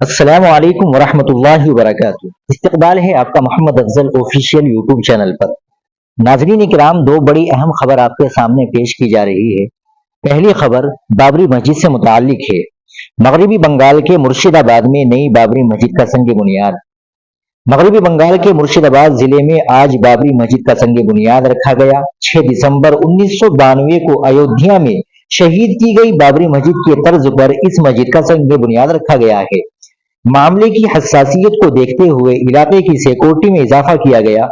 अस्सलाम वालेकुम वरहमतुल्लाहि वबरकातुहू। इस्तकबाल है आपका Mohammad Afzal official YouTube channel पर। नाजरीन किराम, दो बड़ी अहम खबर आपके सामने पेश की जा रही है। पहली खबर बाबरी मस्जिद से मुताल्लिक है। मगरबी बंगाल के मुर्शिदाबाद में नई बाबरी मस्जिद का संग बुनियाद। मगरबी बंगाल के मुर्शिदाबाद जिले में आज बाबरी मस्जिद का संग बुनियाद रखा गया। 6 दिसंबर 1992 को अयोध्या में शहीद की गई बाबरी मस्जिद के तर्ज पर इस मस्जिद का संग बुनियाद रखा गया है। मामले की हसासियत को देखते हुए इलाके की सिक्योरिटी में इजाफा किया गया।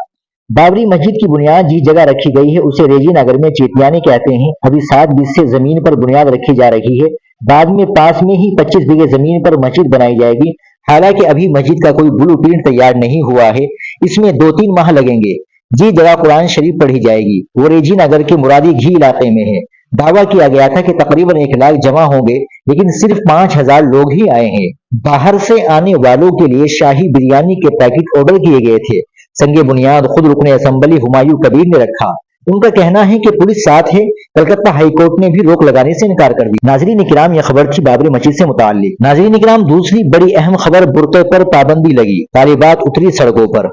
बाबरी मस्जिद की बुनियाद जिस जगह रखी गई है उसे रेजी नगर में चेतियानी कहते हैं। अभी 7 बीघे जमीन पर बुनियाद रखी जा रही है। बाद में पास में ही 25 बीघे जमीन पर मस्जिद बनाई जाएगी। हालांकि अभी मस्जिद का कोई ब्लूप्रिंट तैयार नहीं हुआ है। इसमें 2-3 माह लगेंगे। जिस जगह कुरान शरीफ पढ़ी जाएगी वो रेजी नगर के मुरादी घी इलाके में है। दावा किया गया था कि तकरीबन 1 लाख जमा होंगे, लेकिन सिर्फ 5,000 लोग ही आए हैं। बाहर से आने वालों के लिए शाही बिरयानी के पैकेट ऑर्डर किए गए थे। संगे बुनियाद खुद रुकने असम्बली हुमायूं कबीर ने रखा। उनका कहना है कि पुलिस साथ है। कलकत्ता हाईकोर्ट ने भी रोक लगाने से इनकार कर दिया। नाजरीन किराम, यह खबर थी बाबरी मस्जिद से मुताल्लिक। नाजरीन किराम, दूसरी बड़ी अहम खबर, बुर्के पर पाबंदी लगी, तालिबात उतरी सड़कों पर।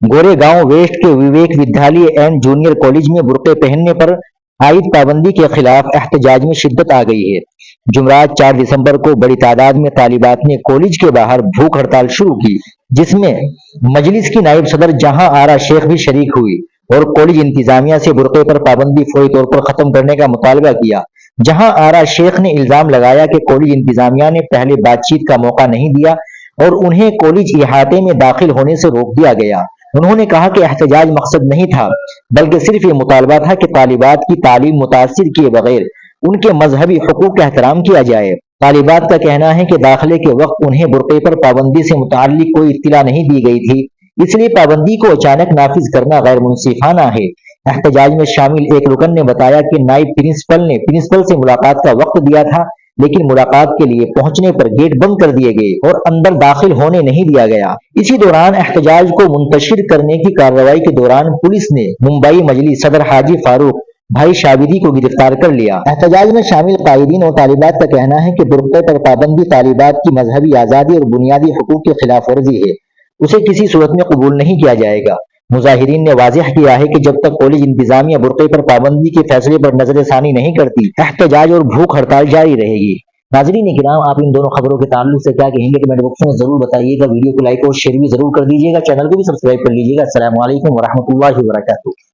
गोरेगांव वेस्ट के विवेक विद्यालय एंड जूनियर कॉलेज में बुर्के पहनने पर आयद पाबंदी के खिलाफ एहतजाज में शिद्दत आ गई है। जुमरात 4 दिसंबर को बड़ी तादाद में तालिबात ने कॉलेज के बाहर भूख हड़ताल शुरू की, जिसमें मजलिस की नायब सदर जहां आरा शेख भी शरीक हुई और कॉलेज इंतजामिया से बुर्के पर पाबंदी फौरी तौर पर खत्म करने का मुतालबा किया। जहां आरा शेख ने इल्जाम लगाया कि कॉलेज इंतजामिया ने पहले बातचीत का मौका नहीं दिया और उन्हें कॉलेज इहाते में दाखिल होने से रोक दिया गया। उन्होंने कहा कि एहतजाज मकसद नहीं था, बल्कि सिर्फ ये मुतालबा था कि तालिबात की तालीम मुतासिर किए बगैर उनके मजहबी हुकूक का एहतराम किया जाए। तालिबात का कहना है कि दाखिले के वक्त उन्हें बुर्के पर पाबंदी से मुताल्लिक कोई इत्तला नहीं दी गई थी, इसलिए पाबंदी को अचानक नाफिज करना गैर मुनसिफाना है। एहतजाज में शामिल एक रुकन ने बताया कि नायब प्रिंसिपल ने प्रिंसिपल से मुलाकात का वक्त दिया था, लेकिन मुलाकात के लिए पहुंचने पर गेट बंद कर दिए गए और अंदर दाखिल होने नहीं दिया गया। इसी दौरान एहतजाज को मुंतशिर करने की कार्रवाई के दौरान पुलिस ने मुंबई मजलिस सदर हाजी फारूक भाई शाबिदी को गिरफ्तार कर लिया। एहतजाज में शामिल कायदीन और तालिबात का कहना है कि बुर्के पर पाबंदी तालिबात की मजहबी आजादी और बुनियादी हुकूक की खिलाफ वर्जी है, उसे किसी सूरत में कबूल नहीं किया जाएगा। मुजाहिरीन ने वाज़ेह किया है कि जब तक कॉलेज इंतजामिया बुर्के पर पाबंदी के फैसले पर नजरसानी नहीं करती, एहतजाज और भूख हड़ताल जारी रहेगी। नाजरीन किराम, आप इन दोनों खबरों के ताल्लुक से क्या कहेंगे कमेंट बॉक्स में जरूर बताइएगा। वीडियो को लाइक और शेयर भी जरूर कर दीजिएगा। चैनल को भी सब्सक्राइब कर लीजिएगा। अस्सलाम वालेकुम वरहमतुल्लाहि वबरकातुहू।